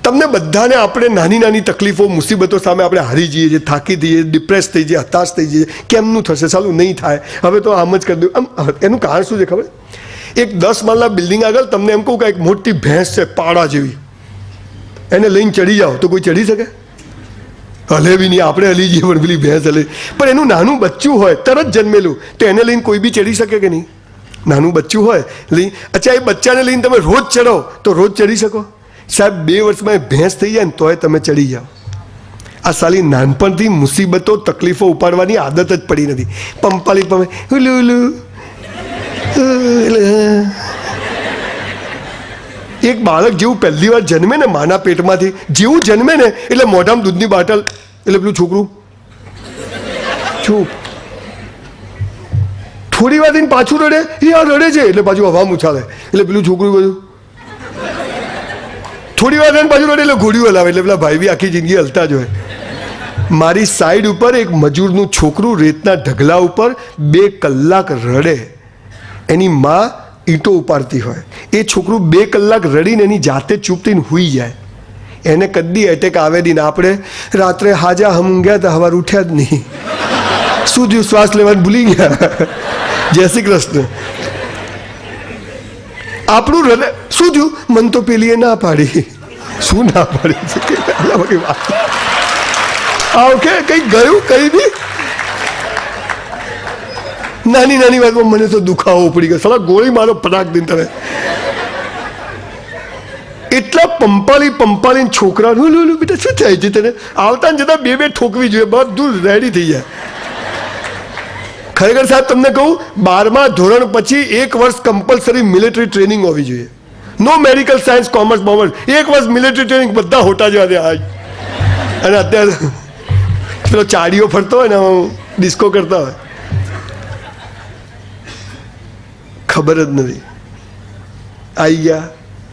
તમને બધાને આપણે નાની નાની તકલીફો મુસીબતો સામે આપણે હારી જઈએ છીએ, થાકી જઈએ, ડિપ્રેસ થઈ જઈએ, હતાશ થઈ જઈએ. કેમનું થશે, સાલું નહીં થાય, હવે તો આમ જ કરી દઉં. આમ એનું કારણ શું છે ખબર? એક 10 માળના બિલ્ડિંગ આગળ તમને એમ કહું કે એક મોટી ભેંસ છે પાડા જેવી, એને લઈને ચડી જાઓ તો કોઈ ચડી શકે? હલે બી નહીં. આપણે હલી જઈએ પણ પેલી ભેંસ હલે. પણ એનું નાનું બચ્ચું હોય તરત જન્મેલું, તો એને લઈને કોઈ બી ચડી શકે કે નહીં? નાનું બચ્ચું હોય લઈ, અચ્છા એ બચ્ચાને લઈને તમે રોજ ચડો તો રોજ ચડી શકો? સાહેબ 2 વર્ષમાં એ ભેંસ થઈ જાય ને તોય તમે ચડી જાઓ. આ સાલી નાનપણથી મુસીબતો તકલીફો ઉપાડવાની આદત જ પડી નથી. પંપાલી પમે ઉલું ઉલું. એક બાળક જેવું પહેલી વાર જન્મે ને માના પેટમાંથી, જેવું જન્મે ને એટલે મોઢામાં દૂધની બાટલ, એટલે પેલું છોકરું ચૂપ. થોડી વાર થઈને પાછું રડે, એ આ રડે છે એટલે પાછું હવા ઉછાળે, એટલે પેલું છોકરું બધું. થોડી વાર થઈને પાછું રડે એટલે ઘોડીઓ હલાવે, એટલે પેલા ભાઈ બી આખી જિંદગી હલતા જ હોય. મારી સાઈડ ઉપર એક મજૂરનું છોકરું રેતના ઢગલા ઉપર 2 કલાક રડે. એની માં ઈંટો ઉપાડતી હોય, એ છોકરું 2 કલાક રડીને એની જાતે ચૂપ થઈને સૂઈ જાય. એને કદી એટેક આવે નહીં. આપણે રાત્રે હાજા હમગ્યા તો સવાર ઉઠ્યા જ નહીં. શું થયું? શ્વાસ લેવાનું ભૂલી ગયા. જય શ્રી કૃષ્ણ. આપણું હૃદય શું થયું? મન તો પેલીએ ના પાડી. શું ના પાડી? ઓકે, કઈ ગયું કઈ બી નાની નાની વાતમાં મને તો દુખાવો પડી ગયો. સાલા ગોળી મારો પટાક દઈને તમે. એટલા પંપાલી છોકરા બેટા શું થાય છે તને? આવતા ને જતા 2 ઠોકવી જોઈએ, બધું રેડી થઈ જાય. ખરેખર સાહેબ તમને કહું, 12મા ધોરણ પછી 1 વર્ષ કમ્પલસરી મિલિટરી ટ્રેનિંગ હોવી જોઈએ. નો મેડિકલ સાયન્સ, કોમર્સ, 1 વર્ષ મિલિટરી ટ્રેનિંગ. બધા હોટા જેવા આજ. અને અત્યારે પેલો ચાડીઓ ફરતો હોય ને, ડિસ્કો કરતા હોય, ખબર જ નથી. આવી ગયા,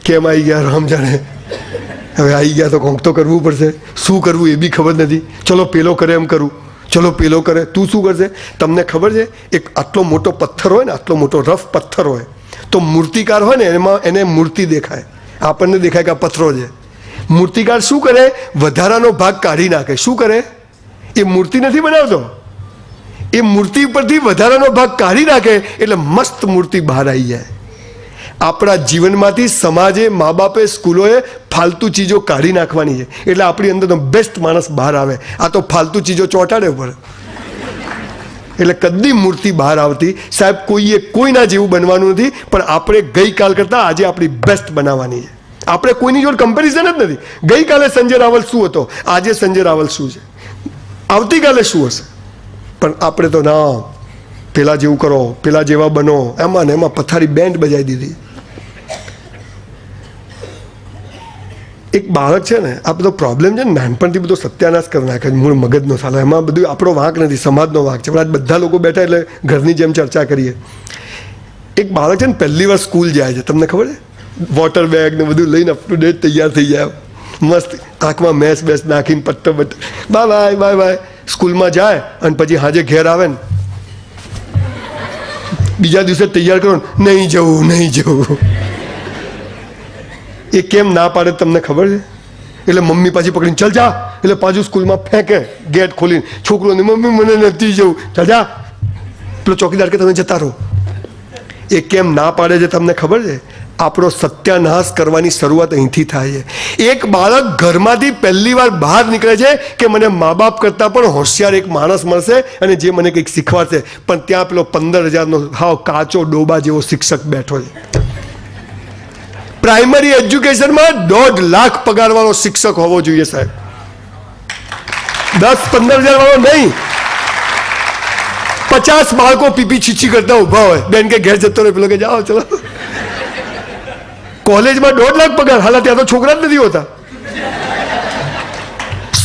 કેમ આવી ગયા રામ જાણે. હવે આવી ગયા તો કોંક તો કરવું પડશે. શું કરવું એ બી ખબર નથી. ચલો પેલો કરે એમ કરું, ચલો પેલો કરે. તું શું કરશે? તમને ખબર છે, એક આટલો મોટો પથ્થર હોય ને, આટલો મોટો રફ પથ્થર હોય, તો મૂર્તિકાર હોય ને એમાં એને મૂર્તિ દેખાય, આપણને દેખાય કે આ પથ્થરો છે. મૂર્તિકાર શું કરે? વધારાનો ભાગ કાઢી નાખે. શું કરે? એ મૂર્તિ નથી બનાવતો, એ મૂર્તિ પરથી વધારાનો ભાગ કાઢી નાખે એટલે મસ્ત મૂર્તિ બહાર આવી જાય. આપણા જીવનમાંથી સમાજે, મા બાપે, સ્કૂલોએ ફાલતુ ચીજો કાઢી નાખવાની છે, એટલે આપણી અંદરનો બેસ્ટ માણસ બહાર આવે. આ તો ફાલતુ ચીજો ચોંટાડે ઉપર, એટલે કદી મૂર્તિ બહાર આવતી. સાહેબ કોઈએ કોઈના જેવું બનવાનું નથી, પણ આપણે ગઈકાલ કરતાં આજે આપણી બેસ્ટ બનાવવાની છે. આપણે કોઈની જોડે કમ્પેરિઝન જ નથી. ગઈકાલે સંજય રાવલ શું હતો, આજે સંજય રાવલ શું છે, આવતીકાલે શું હશે. પણ આપણે તો ના, પેલા જેવું કરો, પેલા જેવા બનો, એમાં ને એમાં પથારી બેન્ડ બજાવી દીધી. એક બાળક છે ને, આ બધો પ્રોબ્લેમ છે ને, નાનપણથી બધો સત્યાનાશ કરી નાખે મૂળ મગજનો. સાલા એમાં બધું આપણો વાંક નથી, સમાજનો વાંક છે. પણ આજ બધા લોકો બેઠા એટલે ઘરની જેમ ચર્ચા કરીએ. એક બાળક છે ને, પહેલી વાર સ્કૂલ જાય છે, તમને ખબર છે? વોટર બેગ ને બધું લઈને અપ ટુ ડેટ તૈયાર થઈ જાય, મસ્ત આંખમાં મેસ બેસ નાખીને પટ્ટો બટ્ટો, બાય બાય બાય. સ્કૂલમાં જાય અને પછી હાજે ઘેર આવે ને, બીજા દિવસે તૈયાર કરો, નહીં જવું. એ કેમ ના પાડે તમને ખબર છે? એટલે મમ્મી પાછી પકડીને ચલ જા, એટલે પાછું સ્કૂલમાં ફેંકે ગેટ ખોલીને. છોકરોને મમ્મી મને નથી જવું, ચાલ જા. પેલો ચોકીદાર કે તમે જતા રહો. એ કેમ ના પાડે છે તમને ખબર છે? આપણો સત્યાનાશ કરવાની શરૂઆત અહીંથી થાય છે. એક બાળક ઘરમાંથી પહેલી વાર બહાર નીકળે છે કે મને મા બાપ કરતાં પણ હોશિયાર એક માણસ મળશે અને જે મને કંઈક શીખવાડશે. પણ ત્યાં પેલો 15,000નો હાવ કાચો ડોબા જેવો શિક્ષક બેઠો છે. પ્રાઇમરી એજ્યુકેશનમાં 1.5 લાખ પગારવાળો શિક્ષક હોવો જોઈએ સાહેબ. 10-15 હજાર વાળો નહીં. 50 બાળકો પીપી છીછી કરતા ઉભા હોય, બેન કે ઘેર જતો રહે, પેલો કે જાઓ ચલો. કોલેજમાં 1.5 લાખ પગાર. હાલ ત્યાં તો છોકરા જ નથી હોતા.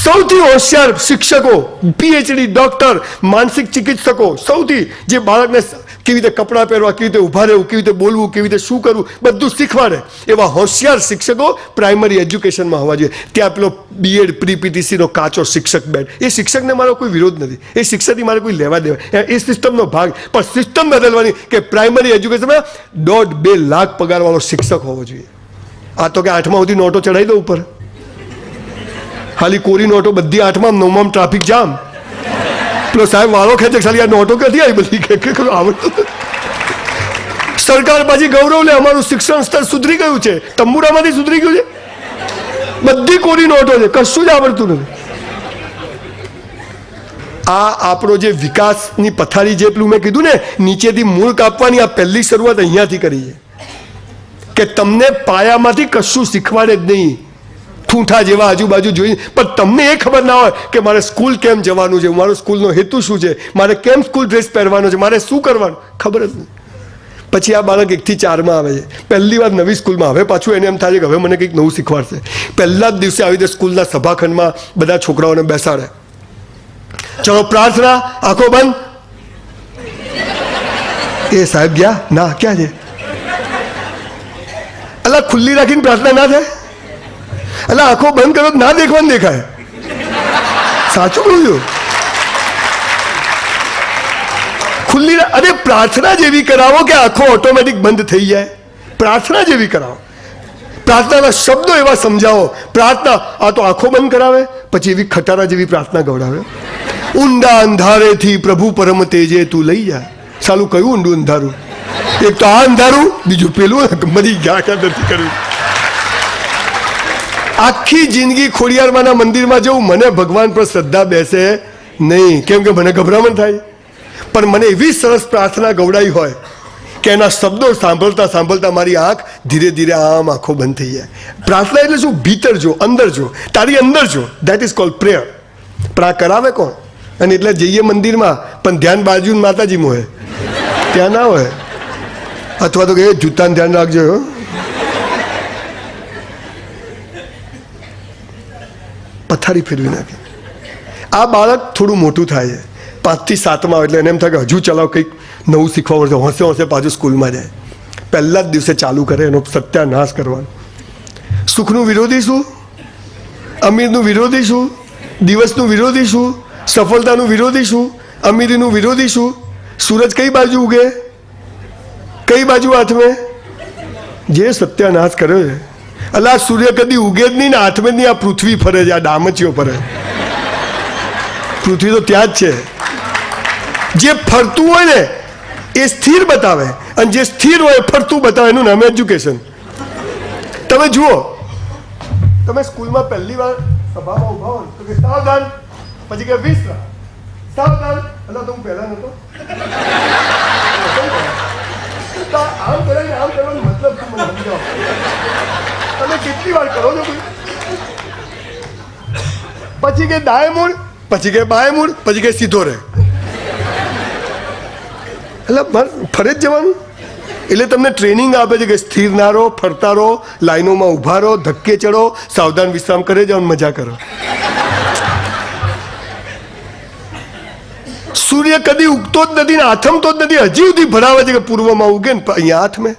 સૌથી હોશિયાર શિક્ષકો, પીએચડી, ડોક્ટર, માનસિક ચિકિત્સકો, સૌથી જે બાળકને કેવી રીતે કપડાં પહેરવા, કેવી રીતે ઊભા રહેવું, કેવી રીતે બોલવું, કેવી રીતે શું કરવું, બધું શીખવાડે એવા હોશિયાર શિક્ષકો પ્રાઇમરી એજ્યુકેશનમાં હોવા જોઈએ. ત્યાં પેલો બીએડ પ્રી પીટીસીનો કાચો શિક્ષક બેઠ. એ શિક્ષકને મારો કોઈ વિરોધ નથી, એ શિક્ષકથી મારે કોઈ લેવા દેવા, એ સિસ્ટમનો ભાગ. પણ સિસ્ટમ બદલવાની કે પ્રાઇમરી એજ્યુકેશનમાં 1.5-2 લાખ પગારવાળો શિક્ષક હોવો જોઈએ. આ તો કે 8મા સુધી નોટો ચડાવી દો ઉપર. ખાલી કોરી નોટો બધી 8માં 9માં ટ્રાફિક જામ. પેલો સાહેબ વાળો ખેંચે, ખાલી આ નોટો ક્યાંથી આવી બધી આવડતું. સરકાર પાછી ગૌરવ લે અમારું શિક્ષણ સ્તર સુધરી ગયું છે, તંબુરામાંથી સુધરી ગયું છે. બધી કોરી નોટો છે, કશું જ આવડતું નથી. આ આપણો જે વિકાસની પથારી જે પેલું મેં કીધું ને નીચેથી મૂળ કાપવાની, આ પહેલી શરૂઆત અહીંયાથી કરી છે કે તમને પાયામાંથી કશું શીખવાડે જ નહીં. ઠૂંઠા જેવા આજુબાજુ જોઈ, પણ તમને એ ખબર ના હોય કે મારે સ્કૂલ કેમ જવાનું છે, મારો સ્કૂલનો હેતુ શું છે, મારે કેમ સ્કૂલ ડ્રેસ પહેરવાનો છે, મારે શું કરવાનું, ખબર જ નહીં. પછી આ બાળક 1 થી 4માં આવે છે, પહેલી વાર નવી સ્કૂલમાં. હવે પાછું એને એમ થાય છે કે હવે મને કંઈક નવું શીખવાડશે. પહેલા જ દિવસે આવી રીતે સ્કૂલના સભાખંડમાં બધા છોકરાઓને બેસાડે, ચલો પ્રાર્થના, આંખો બંધ. એ સાહેબ ગયા ના, ક્યાં છે? અલા ખુલ્લી રાખીને પ્રાર્થના ના થાય? અલા આંખો બંધ કરો ના દેખવાનું દેખાય. સાચું કહું છું. ખુલ્લી, અરે પ્રાર્થના જેવી કરાવો કે આંખો ઓટોમેટિક બંધ થઈ જાય. પ્રાર્થના જેવી કરાવો, પ્રાર્થનાના શબ્દો એવા સમજાવો. પ્રાર્થના આ તો આંખો બંધ કરાવે, પછી એવી ખટારા જેવી પ્રાર્થના ગવડાવે. ઊંડા અંધારેથી પ્રભુ પરમ તેજે તું લઈ જા. સાલું કયું ઊંડું અંધારું? એક તો આ અંધારું, બીજું પેલું મરી ગયા ક્યાં નથી કર્યું. આખી જિંદગી ખોડિયારમાંના મંદિરમાં જવું, મને ભગવાન પર શ્રદ્ધા બેસે નહીં, કેમ કે મને ગભરામણ થાય. પણ મને એવી સરસ પ્રાર્થના ગવડાઈ હોય કે એના શબ્દો સાંભળતા સાંભળતા મારી આંખ ધીરે ધીરે આમ આંખો બંધ થઈ જાય. પ્રાર્થના એટલે શું? ભીતર જો, અંદર જો, તારી અંદર જો. That is called prayer. પણ આ કરાવે કોણ? અને એટલે જઈએ મંદિરમાં પણ ધ્યાન બાજુ માતાજીમાં હોય, ત્યાં ના હોય. અથવા તો કે જૂતાને ધ્યાન રાખજો. પથારી ફેરવી નાખે. આ બાળક થોડું મોટું થાય છે, 5 થી 7માં આવે એટલે એને એમ થાય કે હજુ ચલાવ, કંઈક નવું શીખવા મળશે. હોંશે હોંશે પાછું સ્કૂલમાં જાય. પહેલા જ દિવસે ચાલુ કરે એનો સત્યાનાશ કરવાનો. સુખનું વિરોધી શું? અમીરનું વિરોધી શું? દિવસનું વિરોધી શું? સફળતાનું વિરોધી શું? અમીરીનું વિરોધી શું? સૂરજ કઈ બાજુ ઉગે? કઈ બાજુ હાથમે? જે સત્યાનાશ કર્યો છે. અલા સૂર્ય કદી ઉગે જ નહીં ને હાથમે જ નહીં. આ પૃથ્વી ફરે છે, આ ડામચીઓ ફરે. પૃથ્વી તો ત્યાં જ છે. જે ફરતું હોય ને એ સ્થિર બતાવે, અને જે સ્થિર હોય એ ફરતું બતાવે. એનું નામ એજ્યુકેશન. તમે જુઓ, તમે સ્કૂલમાં પહેલી વાર સભામાં ઉભા હોય તો કે સાવધાન, પછી કે વિશ્રામ, સાવધાન. એટલે તો હું પહેલા નતો આમ કરે ને આમ કરવાનો મતલબ શું મને સમજાવો. તમે કેટલી વાર કરો છો? પછી કે દાય મૂળ, પછી કે બાય મૂળ, પછી કે સીધો રહે. એટલે ફરે જ જવાનું. એટલે તમને ટ્રેનિંગ આપે છે કે સ્થિર ના રહો, ફરતા રહો, લાઈનોમાં ઊભા રહો, ધક્કે ચડો, સાવધાન વિશ્રામ કરે જાઓ, મજા કરો. સૂર્ય કદી ઉગતો જ નથી ને આથમતો જ નથી. હજી સુધી ભરાવે છે કે પૂર્વમાં ઉગે ને અહીંયા હાથમે.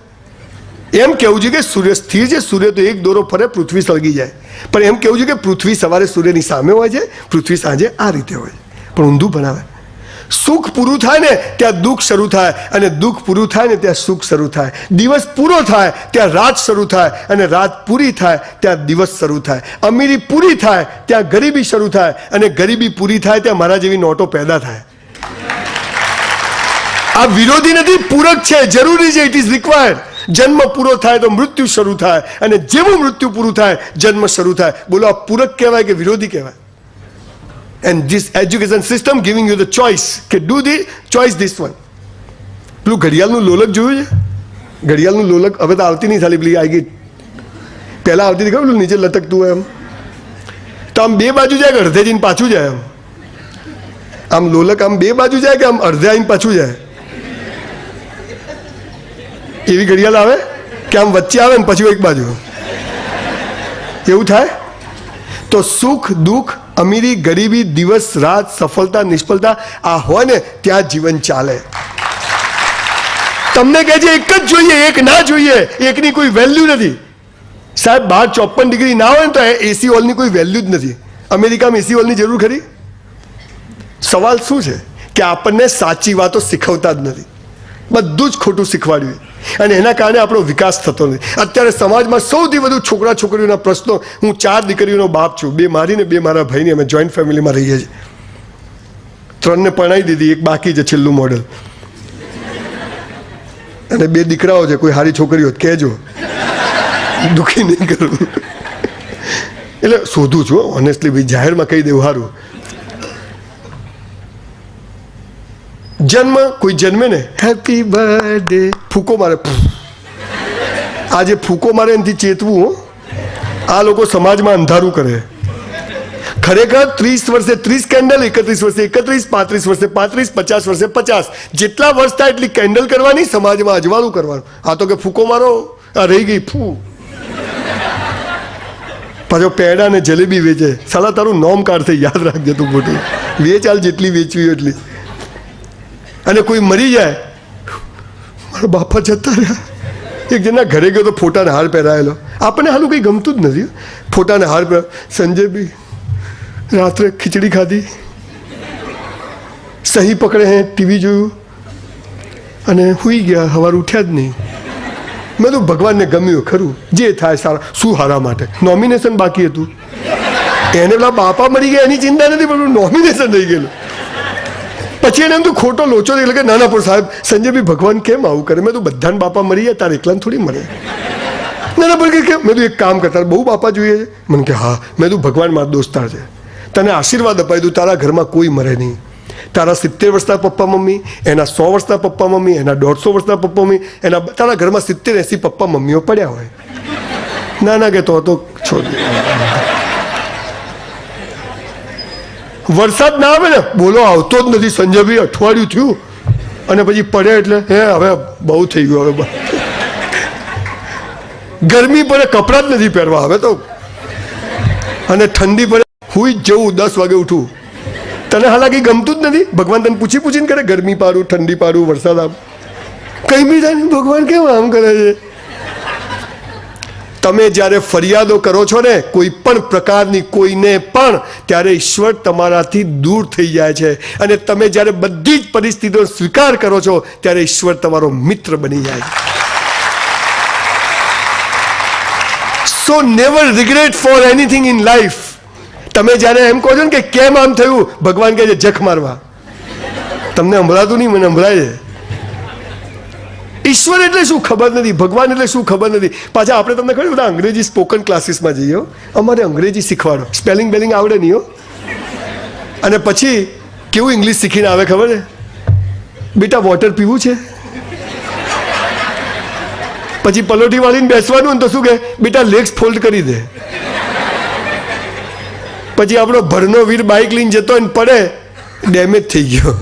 એમ કેવું છે કે સૂર્ય સ્થિર છે, સૂર્ય તો એક દોરો ફરે, પૃથ્વી સળગી જાય. પણ એમ કેવું છે કે પૃથ્વી સવારે સૂર્યની સામે હોય છે, પૃથ્વી સાંજે આ રીતે હોય છે. પણ ઊંધું ભણાવે. સુખ પૂરું થાય ને ત્યાં દુઃખ શરૂ થાય, અને દુઃખ પૂરું થાય ને ત્યાં સુખ શરૂ થાય. દિવસ પૂરો થાય ત્યાં રાત શરૂ થાય, અને રાત પૂરી થાય ત્યાં દિવસ શરૂ થાય. અમીરી પૂરી થાય ત્યાં ગરીબી શરૂ થાય, અને ગરીબી પૂરી થાય ત્યાં મારા જેવી નોટો પેદા થાય. આ વિરોધી નથી, પૂરક છે, જરૂરી છે. It is required. જન્મ પૂરો થાય તો મૃત્યુ શરૂ થાય, અને જેવું મૃત્યુ પૂરું થાય જન્મ શરૂ થાય. બોલો આ પૂરક કહેવાય કે વિરોધી કહેવાય? And this education system giving you the choice કે do the choice this one. પેલું ઘડિયાળનું લોલક જોયું છે? ઘડિયાળનું લોલક હવે તો આવતી નહીં, સાલી પેલી આવી ગઈ. પહેલાં આવતી હતી ખબર, પેલું નીચે લટકતું હોય એમ. તો આમ બે બાજુ જાય કે અડધે જઈને પાછું જાય? એમ આમ લોલક આમ બે બાજુ જાય કે આમ અડધે આવીને પાછું જાય? એવી ઘડિયાળ આવે કે આમ વચ્ચે આવે ને પછી એક બાજુ એવું થાય? તો સુખ દુઃખ, અમીરી ગરીબી, દિવસ રાત, સફળતા નિષ્ફળતા, આ હોય ને ત્યાં જીવન ચાલે. તમને કહે છે એક જ જોઈએ, એક ના જોઈએ. એકની કોઈ વેલ્યુ નથી. સાહેબ 12-54 ડિગ્રી ના હોય ને તો એસી હોલની કોઈ વેલ્યુ જ નથી. અમેરિકામાં એસી હોલની જરૂર ખરી? સવાલ શું છે કે આપણને સાચી વાતો શીખવતા જ નથી, બધું જ ખોટું શીખવાડ્યું. અને એના કારણે આપણો વિકાસ થતો નથી. અત્યારે સમાજમાં સૌથી વધુ છોકરા છોકરીઓના પ્રશ્નો, હું 4 દીકરીઓનો બાપ છું, 2 મારી ને 2 મારા ભાઈની, અમે જોઈન્ટ ફેમિલીમાં રહીએ છીએ. 3ને પરણાવી દીધી, 1 બાકી છે, છેલ્લું મોડલ, અને 2 દીકરાઓ છે. કોઈ સારી છોકરીઓ કહેજો, દુઃખી નહીં કરું. એટલે શોધું છું ઓનેસ્ટલી, ભાઈ જાહેરમાં કહી દેવું સારું. જન્મ, કોઈ જન્મે ને હેપી બર્થડે ફૂકો મારે, આજે ફૂકો મારે એનાથી ચેતવું. આ લોકો સમાજમાં અંધારું કરે. ખરેખર 30 વર્ષે 30 કેન્ડલ, 31 વર્ષે 31, 35 વર્ષે 35, 50 વર્ષે 50, જેટલા વર્ષ થાય એટલી કેન્ડલ કરવાની, સમાજમાં અજવાળું કરવાનું. આ તો કે ફૂકો મારો, આ રહી ગઈ ફૂ. પાછો પેડા ને જલેબી વેચે. સાલા તારું નોમ કાઢશે, યાદ રાખજે તું મોટું. વેચ હાલ જેટલી વેચવી એટલી. અને કોઈ મરી જાય, મારા બાપા જતા રહ્યા. એક જણના ઘરે ગયો તો ફોટાને હાર પહેરાયેલો. આપણને હાલું કંઈ ગમતું જ નથી. ફોટાને હાર પહેરા. સંજય બી રાત્રે ખીચડી ખાધી, સહી પકડે હે, ટીવી જોયું અને સૂઈ ગયા. સવારે ઉઠ્યા જ નહીં. મેં તો ભગવાનને ગમ્યું ખરું, જે થાય સારા. શું હારા માટે? નોમિનેશન બાકી હતું. એને પેલા બાપા મરી ગયા એની ચિંતા નથી, પણ નોમિનેશન રહી ગયેલું. પછી એને એમ તો ખોટો લોચો એટલે કે ના ના પણ સાહેબ સંજયભાઈ ભગવાન કેમ આવું કરે? મેં તો બધાને બાપા મરી જાય, તારે એકલાને થોડી મરે. ના ના પણ કે મેં તો એક કામ કરતા, બહુ બાપા જોઈએ છે. મને કે હા. મેં તો ભગવાન મારા દોસ્તાર છે, તને આશીર્વાદ અપાઈ દઉં, તારા ઘરમાં કોઈ મરે નહીં. તારા 70 વર્ષના પપ્પા મમ્મી, એના 100 વર્ષના પપ્પા મમ્મી, એના 150 વર્ષના પપ્પા મમ્મી, એના તારા ઘરમાં 70-80 પપ્પા મમ્મીઓ પડ્યા હોય. ના ના કે તો છોડ. વરસાદ ના આવે ને, બોલો આવતો જ નથી. સંજયભાઈ અઠવાડિયું થયું અને પછી પડે એટલે હે હવે બહુ થઈ ગયું. હવે ગરમી પડે, કપડાં જ નથી પહેરવા હવે તો. અને ઠંડી પડે, હું જ જવું 10 વાગે ઉઠું. તને હાલાકી ગમતું જ નથી. ભગવાન તને પૂછીને કરે, ગરમી પાડું, ઠંડી પાડું, વરસાદ આપ, કંઈ બી થાય. ભગવાન કેમ આમ કરે છે? તમે જ્યારે ફરિયાદો કરો છો ને કોઈ પણ પ્રકારની, કોઈને પણ, ત્યારે ઈશ્વર તમારાથી દૂર થઈ જાય છે. અને તમે જ્યારે બધી જ પરિસ્થિતિનો સ્વીકાર કરો છો ત્યારે ઈશ્વર તમારો મિત્ર બની જાય. So never regret for anything in life. તમે જ્યારે એમ કહો છો ને કે કેમ આમ થયું, ભગવાન કહે છે જખ મારવા. તમને સંભળાતું નહીં, મને સંભળાય છે. ઈશ્વર એટલે શું ખબર નથી, ભગવાન એટલે શું ખબર નથી. પાછા આપણે તમને ખબર બધા અંગ્રેજી સ્પોકન ક્લાસીસમાં જઈએ, અમારે અંગ્રેજી શીખવાડો, સ્પેલિંગ બેલિંગ આવડે નહીં હો. અને પછી કેવું ઇંગ્લિશ શીખીને આવે ખબર છે? બેટા વોટર પીવું છે? પછી પલોઠી વાળીને બેસવાનું તો શું કહે? બેટા લેગ્સ ફોલ્ડ કરી દે. પછી આપણો ભરનો વીર બાઇક લઈને જતો ને પડે, ડેમેજ થઈ ગયો.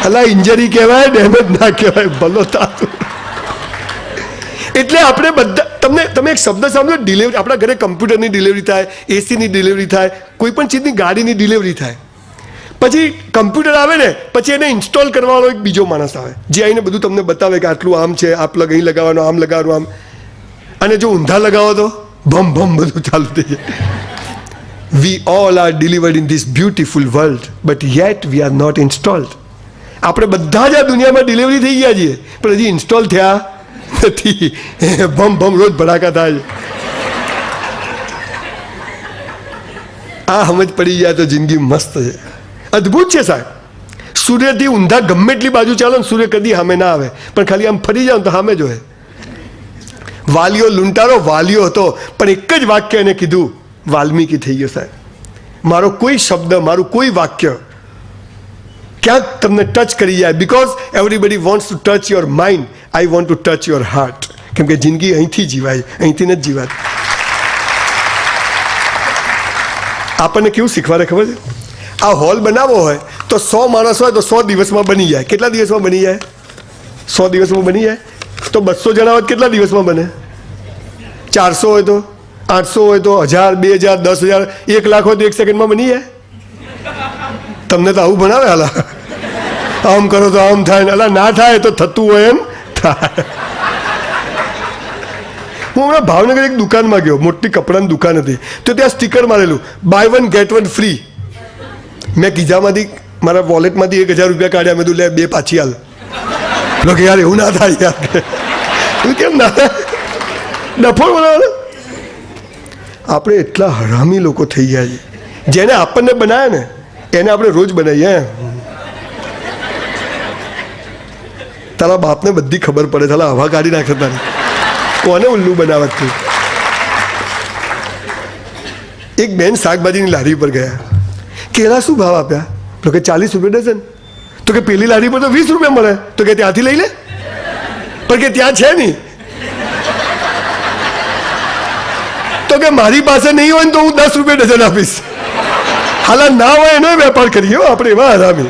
અલા ઇન્જરી કહેવાય, ડેમેજ ના કહેવાય. ભલો થાતું. એટલે આપણે બધા, તમે એક શબ્દ સાંભળો, ડિલિવરી. આપણા ઘરે કમ્પ્યુટરની ડિલિવરી થાય, એસીની ડિલિવરી થાય, કોઈ પણ ચીજની ગાડીની ડિલિવરી થાય. પછી કમ્પ્યુટર આવે ને, પછી એને ઇન્સ્ટોલ કરવાનો એક બીજો માણસ આવે, જે આવીને બધું તમને બતાવે કે આટલું આમ છે, આ પ્લગ અહીં લગાવવાનો, આમ લગાવવાનું, આમ. અને જો ઊંધા લગાવો તો ભમ ભમ બધું ચાલુ થઈ જાય. We all are delivered in this beautiful world, but yet we are not installed. આપણે બધા જ આ દુનિયામાં ડિલિવરી થઈ ગયા છીએ, પણ હજી ઇન્સ્ટોલ થયા નથી. ભમ ભમ રોજ ભડાકા થાય. આ સમજ પડી જાય તો જિંદગી મસ્ત છે, અદ્ભુત છે સાહેબ. સૂર્યથી ઊંધા ગમે એટલી બાજુ ચાલો ને, સૂર્ય કદી સામે ના આવે, પણ ખાલી આમ ફરી જાવ તો સામે જોયે. વાલિયો લૂંટારો વાલિયો હતો, પણ એક જ વાક્ય એને કીધું, વાલ્મીકી થઈ ગયો સાહેબ. મારો કોઈ શબ્દ, મારું કોઈ વાક્ય ક્યાંક તમને ટચ કરી જાય. Because everybody wants to touch your mind, I want to touch your heart. કેમ કે જિંદગી અહીંથી જીવાય, અહીંથી નથી જીવાતી. આપણને કેવું શીખવાડે ખબર છે? આ હોલ બનાવવો હોય તો 100 માણસ હોય તો 100 દિવસમાં બની જાય. કેટલા દિવસમાં બની જાય? 100 દિવસમાં બની જાય. તો 200 જણા હોય કેટલા દિવસમાં બને? 400 હોય તો, 800 હોય તો, 1000, 2000, 10,000, 1 લાખ હોય તો 1 સેકન્ડમાં બની જાય. તમને તો આવું ભણાવે હાલા, આમ કરો તો આમ થાય ને, અલા ના થાય તો થતું હોય એમ થાય. હું હમણાં ભાવનગર એક દુકાનમાં ગયો, મોટી કપડાની દુકાન હતી, તો ત્યાં સ્ટીકર મારેલું, બાય 1 get 1 ફ્રી. મેં કીધામાંથી, મારા વોલેટમાંથી 1000 રૂપિયા કાઢ્યા. મેં તું લે 2 પાછી હાલ. કે યાર એવું ના થાય યાર. તું કેમ ના ડફોળ બનાવવાનો? આપણે એટલા હરામી લોકો થઈ ગયા છે. જેને આપણને બનાવ્યા ને એને આપણે રોજ બનાવીએ. તારા બાપને બધી ખબર પડે, તારા હવા કાઢી નાખે તારી. કોને ઉલ્લુ બનાવત તું? એક બેન શાકભાજીની લારી પર ગયા. કેળા શું ભાવ આપ્યા? તો કે 40 રૂપિયા ડઝન. તો કે પેલી લારી પર તો 20 રૂપિયા મળે. તો કે ત્યાંથી લઈ લે. પણ કે ત્યાં છે નહીં. તો કે મારી પાસે નહીં હોય ને તો હું 10 રૂપિયા ડઝન આપીશ. હાલા ના હોય એનો વેપાર કરીએ આપણે, એવા હરામી.